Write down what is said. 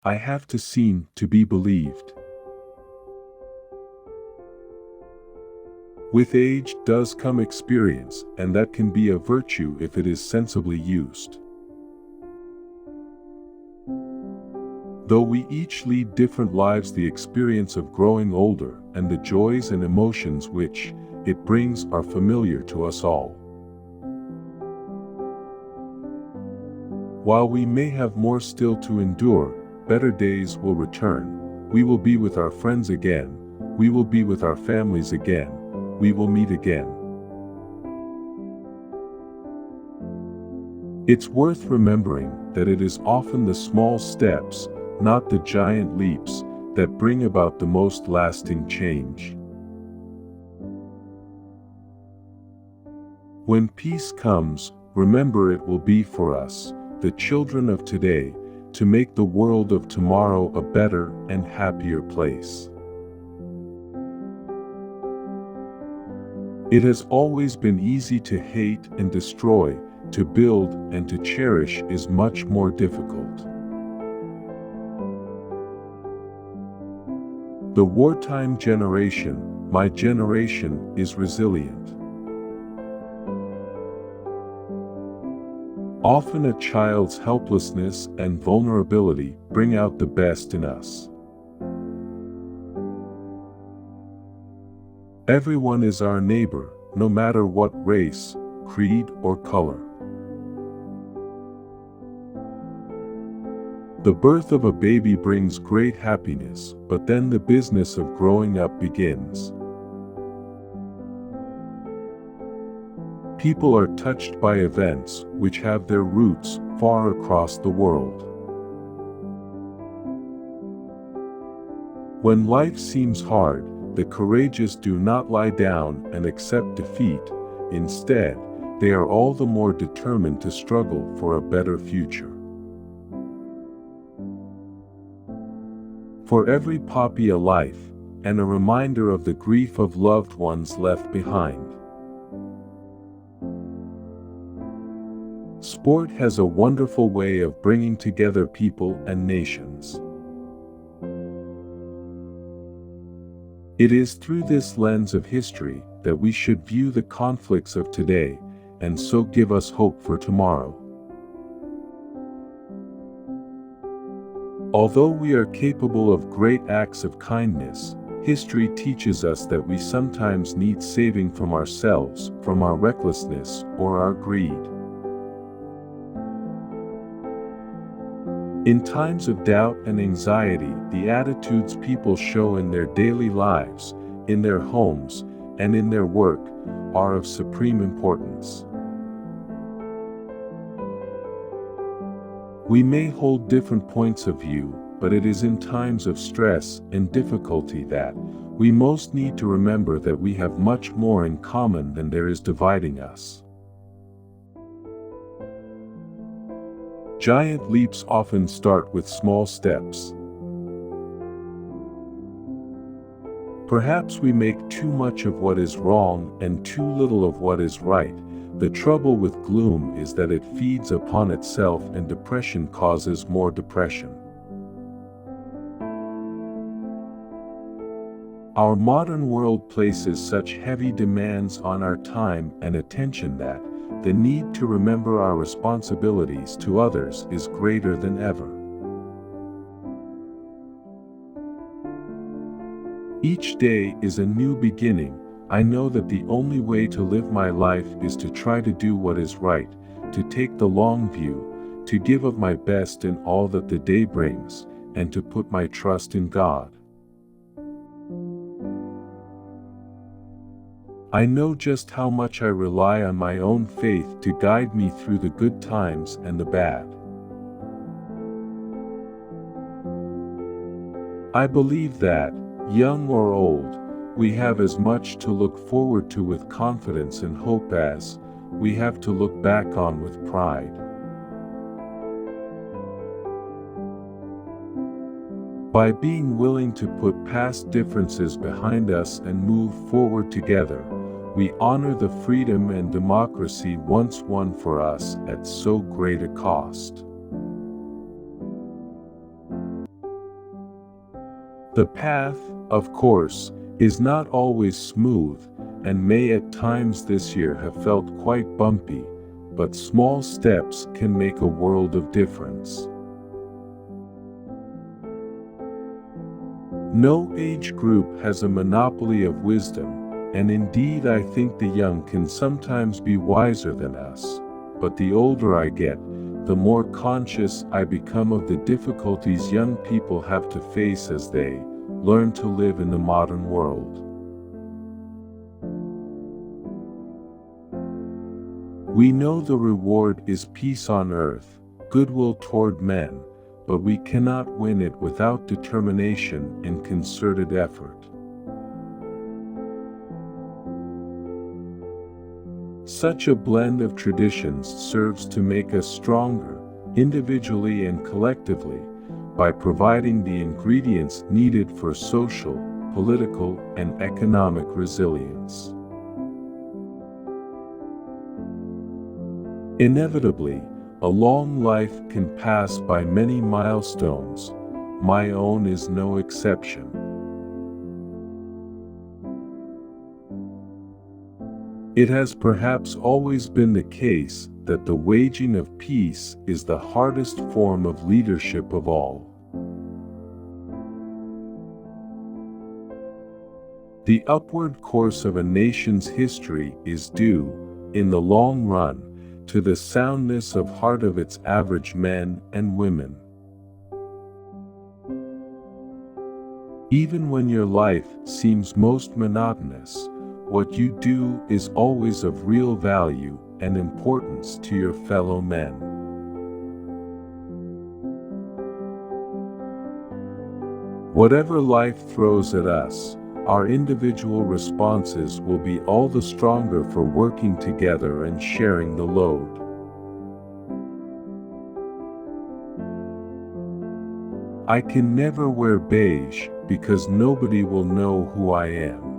I have to seem to be believed. With age does come experience, and that can be a virtue if it is sensibly used. Though we each lead different lives, the experience of growing older and the joys and emotions which it brings are familiar to us all. While we may have more still to endure, better days will return. We will be with our friends again. We will be with our families again. We will meet again. It's worth remembering that it is often the small steps, not the giant leaps, that bring about the most lasting change. When peace comes, remember it will be for us, the children of today, to make the world of tomorrow a better and happier place. It has always been easy to hate and destroy. To build and to cherish is much more difficult. The wartime generation, my generation, is resilient. Often a child's helplessness and vulnerability bring out the best in us. Everyone is our neighbor, no matter what race, creed, or color. The birth of a baby brings great happiness, but then the business of growing up begins. People are touched by events which have their roots far across the world. When life seems hard, the courageous do not lie down and accept defeat. Instead, they are all the more determined to struggle for a better future. For every poppy a life, and a reminder of the grief of loved ones left behind. Sport has a wonderful way of bringing together people and nations. It is through this lens of history that we should view the conflicts of today, and so give us hope for tomorrow. Although we are capable of great acts of kindness, history teaches us that we sometimes need saving from ourselves, from our recklessness, or our greed. In times of doubt and anxiety, the attitudes people show in their daily lives, in their homes, and in their work, are of supreme importance. We may hold different points of view, but it is in times of stress and difficulty that we most need to remember that we have much more in common than there is dividing us. Giant leaps often start with small steps. Perhaps we make too much of what is wrong and too little of what is right. The trouble with gloom is that it feeds upon itself, and depression causes more depression. Our modern world places such heavy demands on our time and attention that the need to remember our responsibilities to others is greater than ever. Each day is a new beginning. I know that the only way to live my life is to try to do what is right, to take the long view, to give of my best in all that the day brings, and to put my trust in God. I know just how much I rely on my own faith to guide me through the good times and the bad. I believe that, young or old, we have as much to look forward to with confidence and hope as we have to look back on with pride. By being willing to put past differences behind us and move forward together, we honor the freedom and democracy once won for us at so great a cost. The path, of course, is not always smooth, and may at times this year have felt quite bumpy, but small steps can make a world of difference. No age group has a monopoly of wisdom, and indeed I think the young can sometimes be wiser than us, but the older I get, the more conscious I become of the difficulties young people have to face as they learn to live in the modern world. We know the reward is peace on earth, goodwill toward men, but we cannot win it without determination and concerted effort. Such a blend of traditions serves to make us stronger, individually and collectively, by providing the ingredients needed for social, political, and economic resilience. Inevitably, a long life can pass by many milestones. My own is no exception. It has perhaps always been the case that the waging of peace is the hardest form of leadership of all. The upward course of a nation's history is due, in the long run, to the soundness of heart of its average men and women. Even when your life seems most monotonous, what you do is always of real value and importance to your fellow men. Whatever life throws at us, our individual responses will be all the stronger for working together and sharing the load. I can never wear beige because nobody will know who I am.